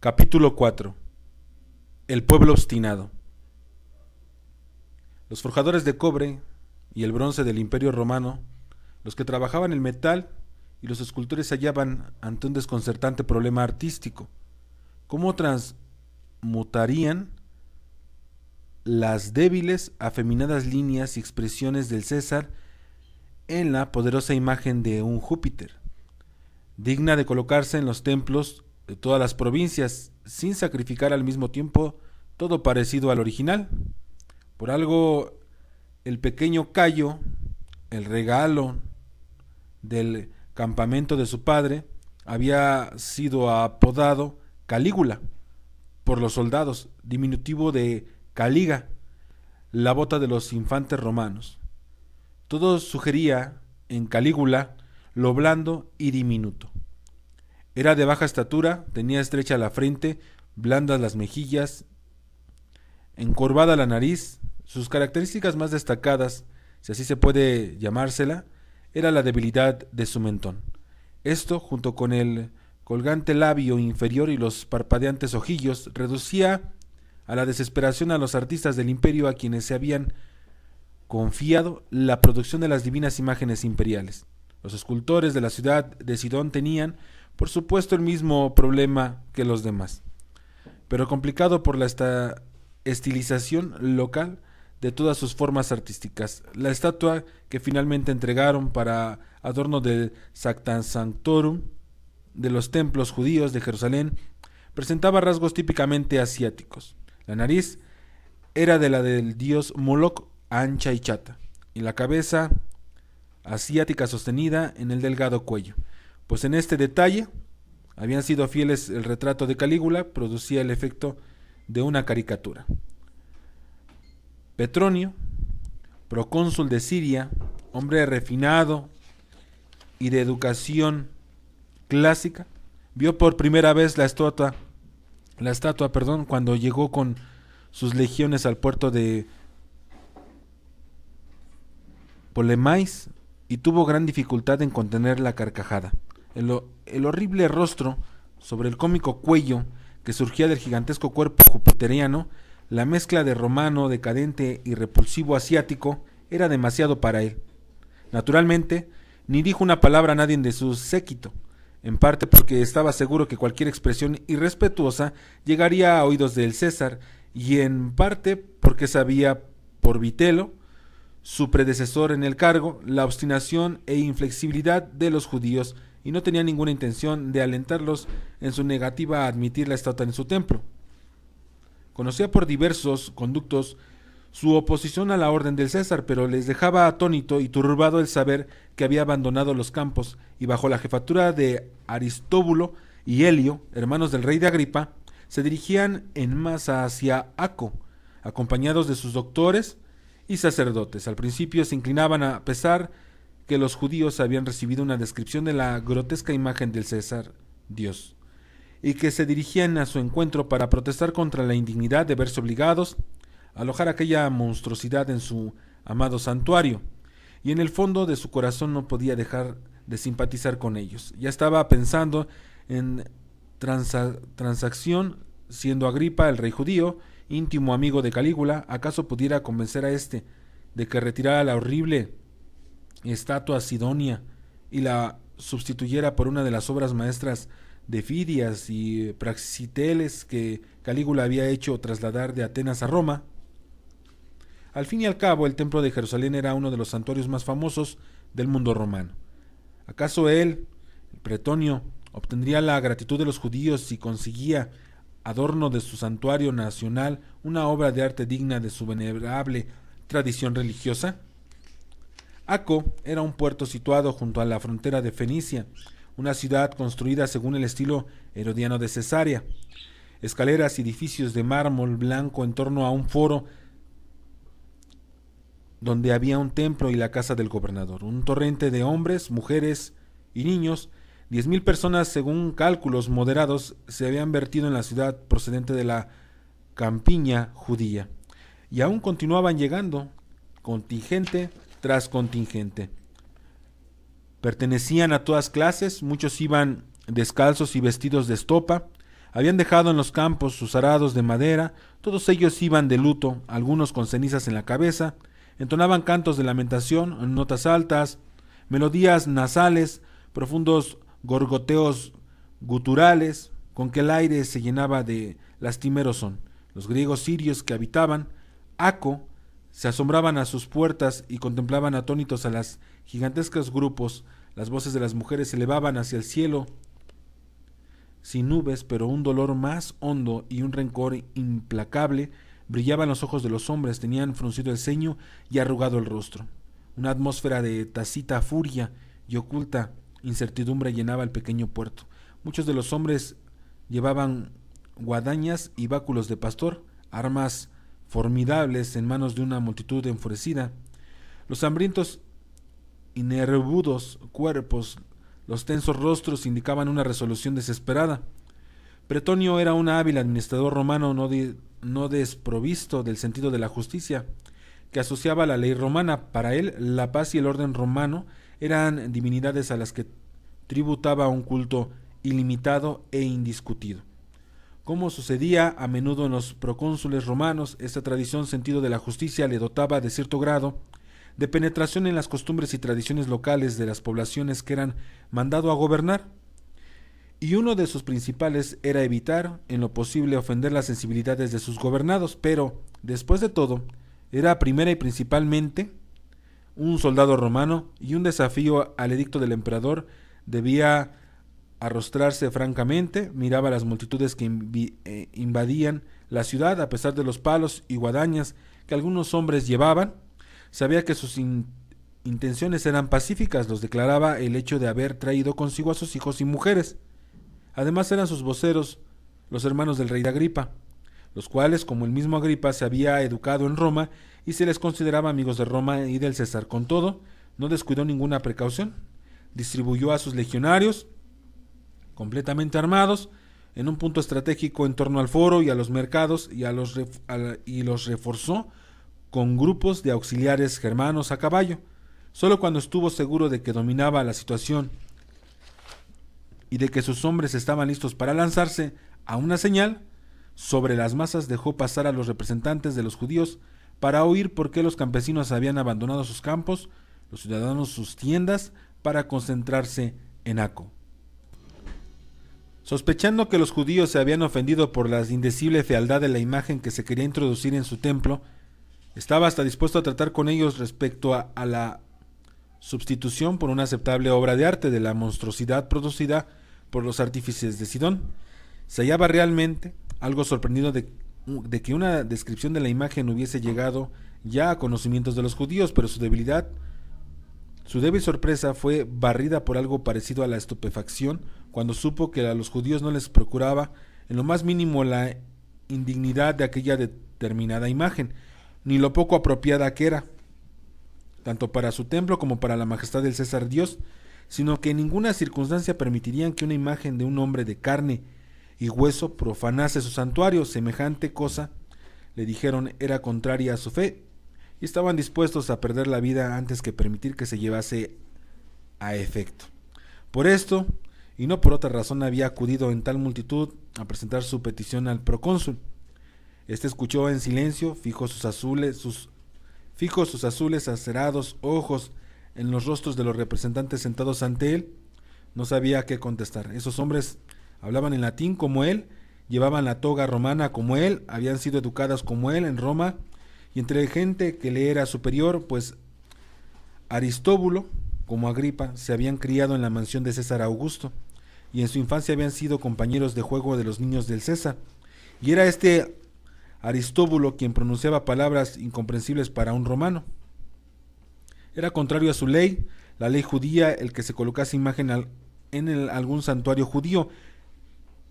Capítulo 4. El pueblo obstinado. Los forjadores de cobre y el bronce del Imperio Romano, los que trabajaban el metal y los escultores se hallaban ante un desconcertante problema artístico. ¿Cómo transmutarían las débiles, afeminadas líneas y expresiones del César en la poderosa imagen de un Júpiter, digna de colocarse en los templos de todas las provincias, sin sacrificar al mismo tiempo todo parecido al original? Por algo, el pequeño Cayo, el regalo del campamento de su padre, había sido apodado Calígula por los soldados, diminutivo de Caliga, la bota de los infantes romanos. Todo sugería en Calígula lo blando y diminuto. Era de baja estatura, tenía estrecha la frente, blandas las mejillas, encorvada la nariz. Sus características más destacadas, si así se puede llamársela, era la debilidad de su mentón. Esto, junto con el colgante labio inferior y los parpadeantes ojillos, reducía a la desesperación a los artistas del imperio, a quienes se habían confiado la producción de las divinas imágenes imperiales. Los escultores de la ciudad de Sidón tenían, por supuesto, el mismo problema que los demás, pero complicado por la estilización local de todas sus formas artísticas. La estatua que finalmente entregaron para adorno del Sancta Sanctorum de los templos judíos de Jerusalén presentaba rasgos típicamente asiáticos. La nariz era de la del dios Moloch, ancha y chata, y la cabeza asiática sostenida en el delgado cuello. Pues en este detalle habían sido fieles. El retrato de Calígula producía el efecto de una caricatura. Petronio, procónsul de Siria, hombre refinado y de educación clásica, vio por primera vez la estatua, cuando llegó con sus legiones al puerto de Ptolemais y tuvo gran dificultad en contener la carcajada. El horrible rostro sobre el cómico cuello que surgía del gigantesco cuerpo jupiteriano, la mezcla de romano, decadente y repulsivo asiático, era demasiado para él. Naturalmente, ni dijo una palabra a nadie de su séquito, en parte porque estaba seguro que cualquier expresión irrespetuosa llegaría a oídos del César, y en parte porque sabía por Vitelo, su predecesor en el cargo, la obstinación e inflexibilidad de los judíos, y no tenía ninguna intención de alentarlos en su negativa a admitir la estatua en su templo. Conocía por diversos conductos su oposición a la orden del César, pero les dejaba atónito y turbado el saber que había abandonado los campos y, bajo la jefatura de Aristóbulo y Helio, hermanos del rey de Agripa, se dirigían en masa hacia Aco, acompañados de sus doctores y sacerdotes. Al principio se inclinaban, a pesar que los judíos habían recibido una descripción de la grotesca imagen del César Dios, y que se dirigían a su encuentro para protestar contra la indignidad de verse obligados a alojar aquella monstruosidad en su amado santuario, y en el fondo de su corazón no podía dejar de simpatizar con ellos. Ya estaba pensando en transacción, siendo Agripa, el rey judío, íntimo amigo de Calígula, acaso pudiera convencer a éste de que retirara la horrible estatua sidonia y la sustituyera por una de las obras maestras de Fidias y Praxiteles que Calígula había hecho trasladar de Atenas a Roma. Al fin y al cabo, el templo de Jerusalén era uno de los santuarios más famosos del mundo romano. ¿Acaso él, el Pretonio, obtendría la gratitud de los judíos si conseguía, adorno de su santuario nacional, una obra de arte digna de su venerable tradición religiosa? Aco era un puerto situado junto a la frontera de Fenicia, una ciudad construida según el estilo herodiano de Cesarea. Escaleras y edificios de mármol blanco en torno a un foro donde había un templo y la casa del gobernador. Un torrente de hombres, mujeres y niños, 10,000 personas según cálculos moderados, se habían vertido en la ciudad procedente de la campiña judía. Y aún continuaban llegando, contingente tras contingente. Pertenecían a todas clases, muchos iban descalzos y vestidos de estopa, Habían dejado en los campos sus arados de madera, todos ellos iban de luto, algunos con cenizas en la cabeza, entonaban cantos de lamentación, notas altas, melodías nasales, profundos gorgoteos guturales, con que el aire se llenaba de lastimero son. Los griegos sirios que habitaban Aco se asombraban a sus puertas y contemplaban atónitos a las gigantescos grupos. Las voces de las mujeres se elevaban hacia el cielo sin nubes, pero un dolor más hondo y un rencor implacable brillaban los ojos de los hombres, tenían fruncido el ceño y arrugado el rostro. Una atmósfera de tácita furia y oculta incertidumbre llenaba el pequeño puerto. Muchos de los hombres llevaban guadañas y báculos de pastor, armas formidables en manos de una multitud enfurecida. Los hambrientos y nervudos cuerpos, los tensos rostros indicaban una resolución desesperada. Pretonio era un hábil administrador romano no desprovisto del sentido de la justicia, que asociaba la ley romana. Para él, la paz y el orden romano eran divinidades a las que tributaba un culto ilimitado e indiscutido. Como sucedía a menudo en los procónsules romanos, esta tradición sentido de la justicia le dotaba de cierto grado de penetración en las costumbres y tradiciones locales de las poblaciones que eran mandado a gobernar, y uno de sus principales era evitar en lo posible ofender las sensibilidades de sus gobernados, pero, después de todo, era primera y principalmente un soldado romano, y un desafío al edicto del emperador debía arrostrarse francamente. Miraba a las multitudes que invadían la ciudad a pesar de los palos y guadañas que algunos hombres llevaban. Sabía que sus intenciones eran pacíficas, los declaraba el hecho de haber traído consigo a sus hijos y mujeres. Además eran sus voceros los hermanos del rey de Agripa, los cuales, como el mismo Agripa, se había educado en Roma y se les consideraba amigos de Roma y del César. Con todo, no descuidó ninguna precaución. Distribuyó a sus legionarios, completamente armados, en un punto estratégico en torno al foro y a los mercados, y los reforzó con grupos de auxiliares germanos a caballo. Solo cuando estuvo seguro de que dominaba la situación y de que sus hombres estaban listos para lanzarse a una señal, sobre las masas dejó pasar a los representantes de los judíos para oír por qué los campesinos habían abandonado sus campos, los ciudadanos sus tiendas, para concentrarse en Aco. Sospechando que los judíos se habían ofendido por la indecible fealdad de la imagen que se quería introducir en su templo, estaba hasta dispuesto a tratar con ellos respecto a la sustitución por una aceptable obra de arte de la monstruosidad producida por los artífices de Sidón. Se hallaba realmente algo sorprendido de que una descripción de la imagen hubiese llegado ya a conocimientos de los judíos, pero su débil sorpresa fue barrida por algo parecido a la estupefacción cuando supo que a los judíos no les procuraba en lo más mínimo la indignidad de aquella determinada imagen, ni lo poco apropiada que era, tanto para su templo como para la majestad del César Dios, sino que en ninguna circunstancia permitirían que una imagen de un hombre de carne y hueso profanase su santuario. Semejante cosa, le dijeron, era contraria a su fe, y estaban dispuestos a perder la vida antes que permitir que se llevase a efecto. Por esto, y no por otra razón, había acudido en tal multitud a presentar su petición al procónsul. Este escuchó en silencio, fijó sus azules acerados ojos en los rostros de los representantes sentados ante él. No sabía qué contestar. Esos hombres hablaban en latín como él, llevaban la toga romana como él, habían sido educadas como él en Roma, y entre gente que le era superior, pues Aristóbulo, como Agripa, se habían criado en la mansión de César Augusto, y en su infancia habían sido compañeros de juego de los niños del César. Y era este Aristóbulo quien pronunciaba palabras incomprensibles para un romano. Era contrario a su ley, la ley judía, el que se colocase imagen en algún santuario judío.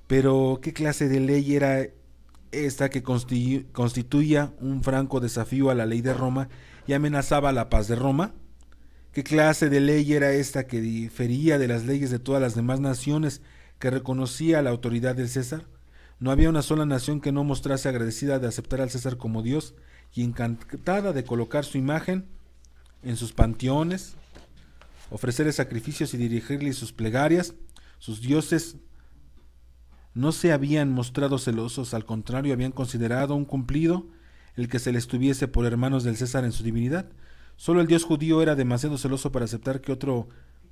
Pero ¿qué clase de ley era esta que constituía un franco desafío a la ley de Roma y amenazaba la paz de Roma? ¿Qué clase de ley era esta que difería de las leyes de todas las demás naciones, que reconocía la autoridad del César? No había una sola nación que no mostrase agradecida de aceptar al César como Dios y encantada de colocar su imagen en sus panteones, ofrecerle sacrificios y dirigirle sus plegarias. Sus dioses no se habían mostrado celosos, al contrario, habían considerado un cumplido el que se les tuviese por hermanos del César en su divinidad. Solo el dios judío era demasiado celoso para aceptar que otro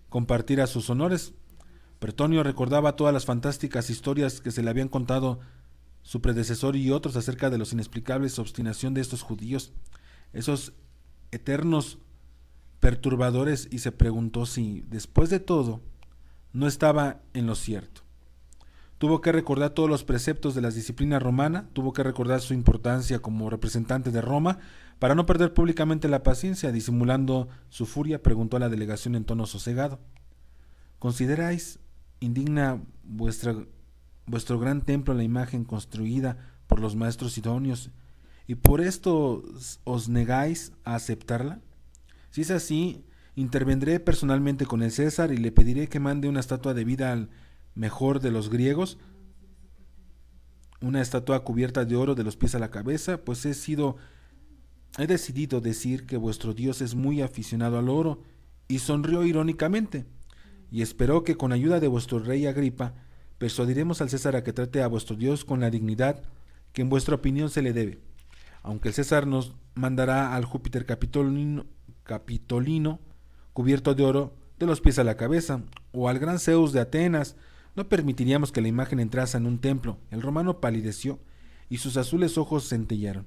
compartiera sus honores. Pretonio recordaba todas las fantásticas historias que se le habían contado su predecesor y otros acerca de los inexplicables obstinación de estos judíos, esos eternos perturbadores, y se preguntó si, después de todo, no estaba en lo cierto. Tuvo que recordar todos los preceptos de la disciplina romana, tuvo que recordar su importancia como representante de Roma, para no perder públicamente la paciencia. Disimulando su furia, preguntó a la delegación en tono sosegado: ¿consideráis indigna vuestro gran templo la imagen construida por los maestros idóneos, y por esto os negáis a aceptarla? Si es así, intervendré personalmente con el César y le pediré que mande una estatua de vida al mejor de los griegos, una estatua cubierta de oro de los pies a la cabeza, pues he decidido decir que vuestro Dios es muy aficionado al oro. Y sonrió irónicamente, y esperó que con ayuda de vuestro rey Agripa persuadiremos al César a que trate a vuestro Dios con la dignidad que en vuestra opinión se le debe, aunque el César nos mandará al Júpiter Capitolino cubierto de oro de los pies a la cabeza, o al gran Zeus de Atenas. No permitiríamos que la imagen entrase en un templo. El romano palideció y sus azules ojos centellaron.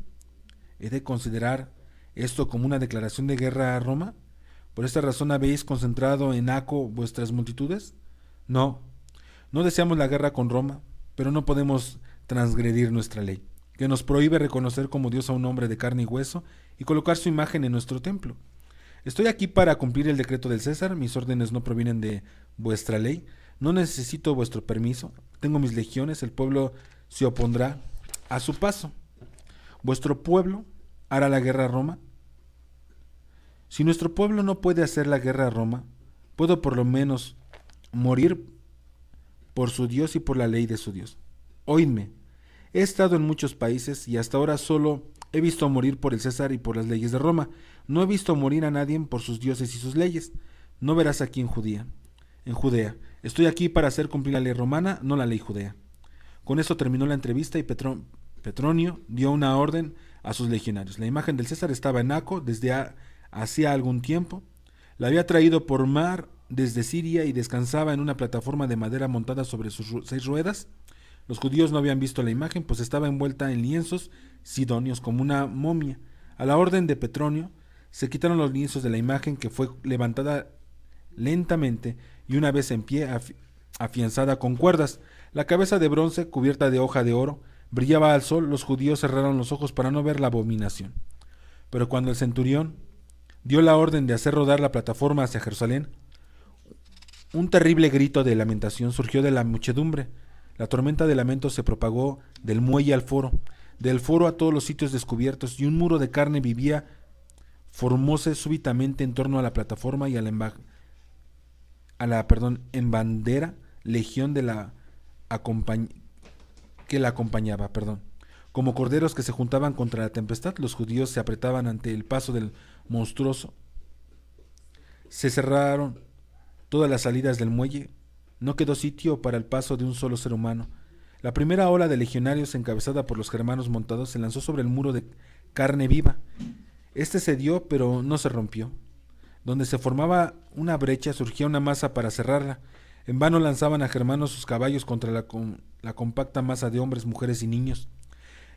¿He de considerar esto como una declaración de guerra a Roma? ¿Por esta razón habéis concentrado en Aco vuestras multitudes? No, no deseamos la guerra con Roma, pero no podemos transgredir nuestra ley, que nos prohíbe reconocer como Dios a un hombre de carne y hueso y colocar su imagen en nuestro templo. Estoy aquí para cumplir el decreto del César, mis órdenes no provienen de vuestra ley, no necesito vuestro permiso, tengo mis legiones, el pueblo se opondrá a su paso. ¿Vuestro pueblo hará la guerra a Roma? Si nuestro pueblo no puede hacer la guerra a Roma, puedo por lo menos morir por su Dios y por la ley de su Dios. Oídme, he estado en muchos países y hasta ahora solo he visto morir por el César y por las leyes de Roma. No he visto morir a nadie por sus dioses y sus leyes. No verás aquí en Judea. Estoy aquí para hacer cumplir la ley romana, no la ley judea. Con eso terminó la entrevista y Petronio dio una orden a sus legionarios. La imagen del César estaba en Aco desde hacía algún tiempo. La había traído por mar desde Siria y descansaba en una plataforma de madera montada sobre sus 6 ruedas. Los judíos no habían visto la imagen, pues estaba envuelta en lienzos sidonios como una momia. A la orden de Petronio se quitaron los lienzos de la imagen, que fue levantada lentamente y una vez en pie afianzada con cuerdas. La cabeza de bronce, cubierta de hoja de oro, brillaba al sol. Los judíos cerraron los ojos para no ver la abominación. Pero cuando el centurión dio la orden de hacer rodar la plataforma hacia Jerusalén, un terrible grito de lamentación surgió de la muchedumbre. La tormenta de lamentos se propagó del muelle al foro, del foro a todos los sitios descubiertos, y un muro de carne vivía formóse súbitamente en torno a la plataforma y a la embandera legión de que la acompañaba. Como corderos que se juntaban contra la tempestad, los judíos se apretaban ante el paso del monstruoso. Se cerraron todas las salidas del muelle. No quedó sitio para el paso de un solo ser humano. La primera ola de legionarios, encabezada por los germanos montados, se lanzó sobre el muro de carne viva. Este cedió, pero no se rompió. Donde se formaba una brecha, surgía una masa para cerrarla. En vano lanzaban a germanos sus caballos contra la compacta masa de hombres, mujeres y niños.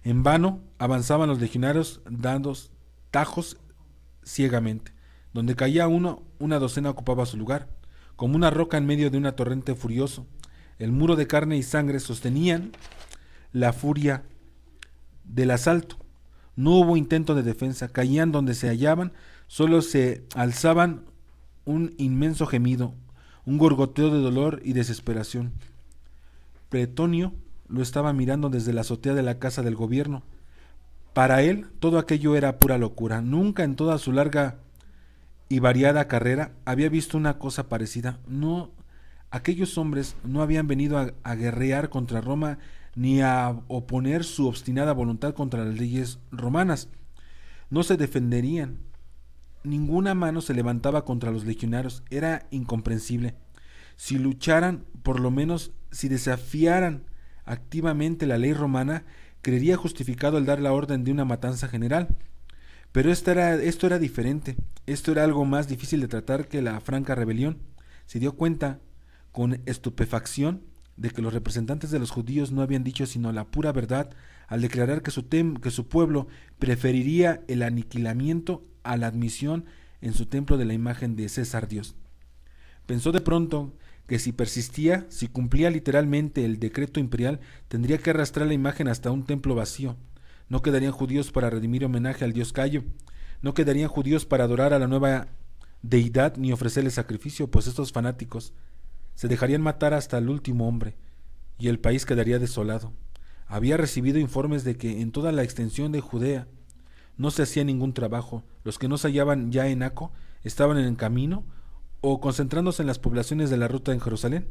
En vano avanzaban los legionarios dando tajos ciegamente. Donde caía uno, una docena ocupaba su lugar, como una roca en medio de una torrente furioso. El muro de carne y sangre sostenían la furia del asalto. No hubo intento de defensa, caían donde se hallaban, solo se alzaban un inmenso gemido, un gorgoteo de dolor y desesperación. Pretonio lo estaba mirando desde la azotea de la casa del gobierno. Para él todo aquello era pura locura. Nunca en toda su larga y variada carrera había visto una cosa parecida. No, aquellos hombres no habían venido a guerrear contra Roma ni a oponer su obstinada voluntad contra las leyes romanas. No se defenderían. Ninguna mano se levantaba contra los legionarios. Era incomprensible. Si lucharan, por lo menos si desafiaran activamente la ley romana, creería justificado el dar la orden de una matanza general. Pero esto era diferente, esto era algo más difícil de tratar que la franca rebelión. Se dio cuenta con estupefacción de que los representantes de los judíos no habían dicho sino la pura verdad al declarar que su pueblo preferiría el aniquilamiento a la admisión en su templo de la imagen de César Dios. Pensó de pronto que si persistía, si cumplía literalmente el decreto imperial, tendría que arrastrar la imagen hasta un templo vacío. No quedarían judíos para redimir homenaje al dios Cayo, no quedarían judíos para adorar a la nueva deidad ni ofrecerle sacrificio, pues estos fanáticos se dejarían matar hasta el último hombre, y el país quedaría desolado. Había recibido informes de que en toda la extensión de Judea no se hacía ningún trabajo. Los que no se hallaban ya en Aco estaban en el camino o concentrándose en las poblaciones de la ruta en Jerusalén.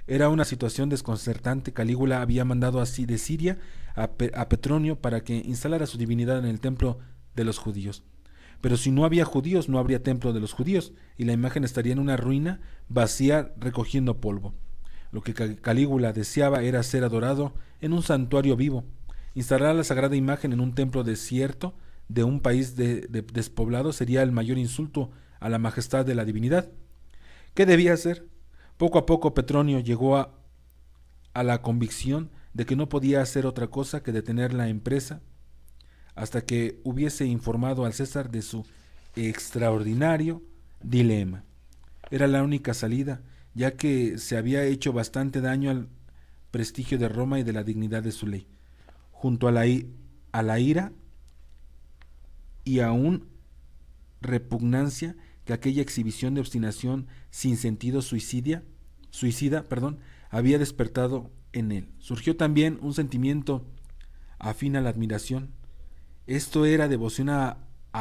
Era una situación desconcertante. Calígula había mandado así de Siria a Petronio para que instalara su divinidad en el templo de los judíos. Pero si no había judíos, no habría templo de los judíos, y la imagen estaría en una ruina vacía recogiendo polvo. Lo que Calígula deseaba era ser adorado en un santuario vivo. Instalar la sagrada imagen en un templo desierto de un país despoblado sería el mayor insulto a la majestad de la divinidad. ¿Qué debía hacer? Poco a poco Petronio llegó a la convicción de que no podía hacer otra cosa que detener la empresa hasta que hubiese informado al César de su extraordinario dilema. Era la única salida, ya que se había hecho bastante daño al prestigio de Roma y de la dignidad de su ley. Junto a la ira y aún repugnancia que aquella exhibición de obstinación sin sentido suicida, había despertado en él. Surgió también un sentimiento afín a la admiración. Esto era devoción a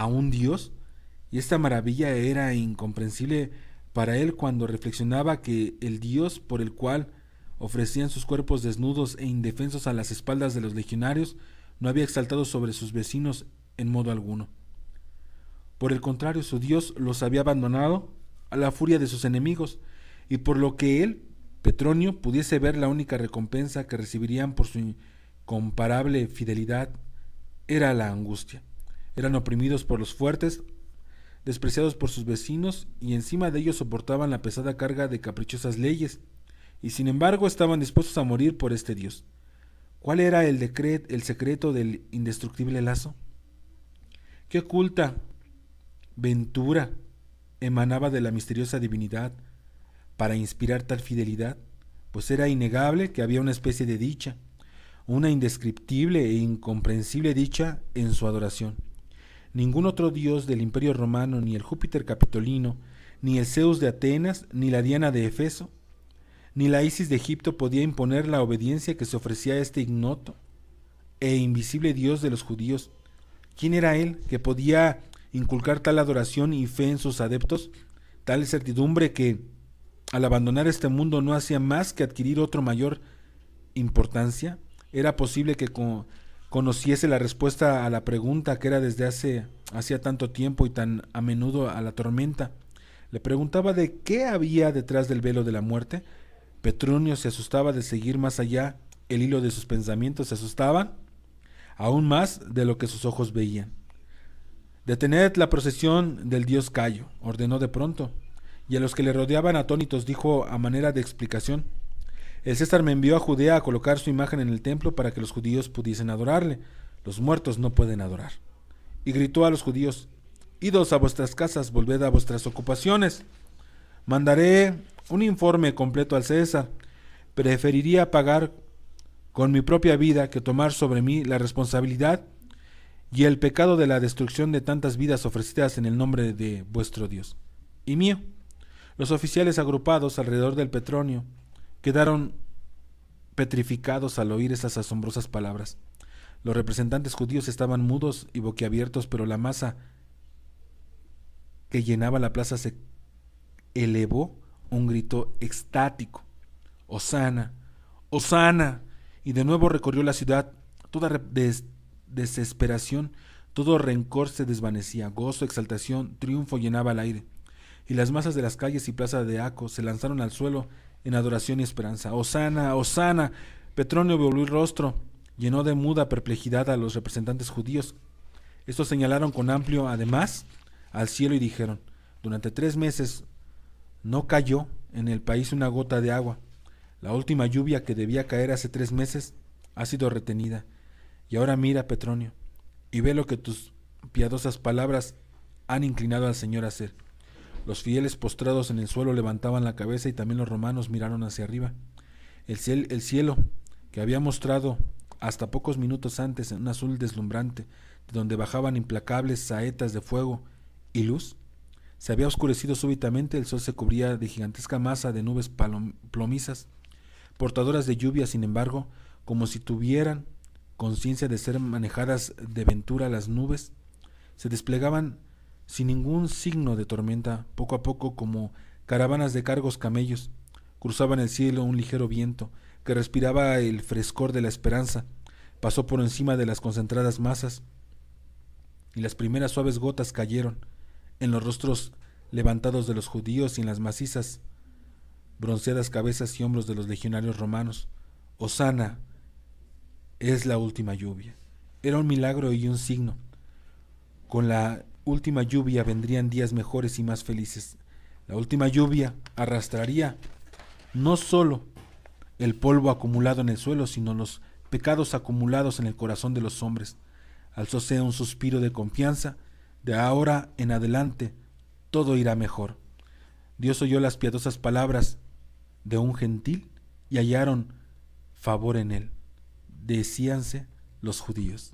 un dios, y esta maravilla era incomprensible para él cuando reflexionaba que el dios por el cual ofrecían sus cuerpos desnudos e indefensos a las espaldas de los legionarios no había exaltado sobre sus vecinos en modo alguno. Por el contrario, su Dios los había abandonado a la furia de sus enemigos, y por lo que él, Petronio, pudiese ver, la única recompensa que recibirían por su incomparable fidelidad era la angustia. Eran oprimidos por los fuertes, despreciados por sus vecinos, y encima de ellos soportaban la pesada carga de caprichosas leyes, y sin embargo estaban dispuestos a morir por este Dios. ¿Cuál era el secreto del indestructible lazo? ¿Qué oculta ventura emanaba de la misteriosa divinidad para inspirar tal fidelidad? Pues era innegable que había una especie de dicha, una indescriptible e incomprensible dicha en su adoración. Ningún otro dios del Imperio Romano, ni el Júpiter Capitolino, ni el Zeus de Atenas, ni la Diana de Efeso, ni la Isis de Egipto podía imponer la obediencia que se ofrecía a este ignoto e invisible dios de los judíos. ¿Quién era él que podía inculcar tal adoración y fe en sus adeptos, tal certidumbre que, al abandonar este mundo, no hacía más que adquirir otro mayor importancia? Era posible que conociese la respuesta a la pregunta que era desde hacía tanto tiempo y tan a menudo a la tormenta. Le preguntaba de qué había detrás del velo de la muerte. Petronio se asustaba de seguir más allá el hilo de sus pensamientos, se asustaba aún más de lo que sus ojos veían. «Detened la procesión del dios Cayo», ordenó de pronto, y a los que le rodeaban atónitos dijo a manera de explicación: «El César me envió a Judea a colocar su imagen en el templo para que los judíos pudiesen adorarle. Los muertos no pueden adorar». Y gritó a los judíos: «Idos a vuestras casas, volved a vuestras ocupaciones. Mandaré un informe completo al César. Preferiría pagar con mi propia vida que tomar sobre mí la responsabilidad y el pecado de la destrucción de tantas vidas ofrecidas en el nombre de vuestro Dios y mío». Los oficiales agrupados alrededor del Petronio quedaron petrificados al oír esas asombrosas palabras. Los representantes judíos estaban mudos y boquiabiertos, pero la masa que llenaba la plaza se elevó un grito extático: «¡Hosana! ¡Hosana!». Y de nuevo recorrió la ciudad. Toda desesperación, todo rencor se desvanecía. Gozo, exaltación, triunfo llenaba el aire. Y las masas de las calles y plazas de Aco se lanzaron al suelo en adoración y esperanza. «¡Hosana! ¡Hosana!». Petronio volvió el rostro, llenó de muda perplejidad a los representantes judíos. Estos señalaron con amplio además al cielo y dijeron: durante 3 meses no cayó en el país una gota de agua. La última lluvia que debía caer hace 3 meses ha sido retenida. Y ahora mira, Petronio, y ve lo que tus piadosas palabras han inclinado al Señor a hacer. Los fieles postrados en el suelo levantaban la cabeza y también los romanos miraron hacia arriba. El cielo, que había mostrado hasta pocos minutos antes un azul deslumbrante, de donde bajaban implacables saetas de fuego y luz, se había oscurecido súbitamente. El sol se cubría de gigantesca masa de nubes plomizas, portadoras de lluvia. Sin embargo, como si tuvieran conciencia de ser manejadas de ventura, las nubes se desplegaban sin ningún signo de tormenta. Poco a poco, como caravanas de cargos camellos, cruzaban el cielo un ligero viento que respiraba el frescor de la esperanza. Pasó por encima de las concentradas masas y las primeras suaves gotas cayeron en los rostros levantados de los judíos y en las macizas, bronceadas cabezas y hombros de los legionarios romanos. Hosana, es la última lluvia. Era un milagro y un signo. Con la última lluvia vendrían días mejores y más felices. La última lluvia arrastraría no solo el polvo acumulado en el suelo, sino los pecados acumulados en el corazón de los hombres. Alzóse un suspiro de confianza. De ahora en adelante todo irá mejor. Dios oyó las piadosas palabras de un gentil y hallaron favor en él, decíanse los judíos.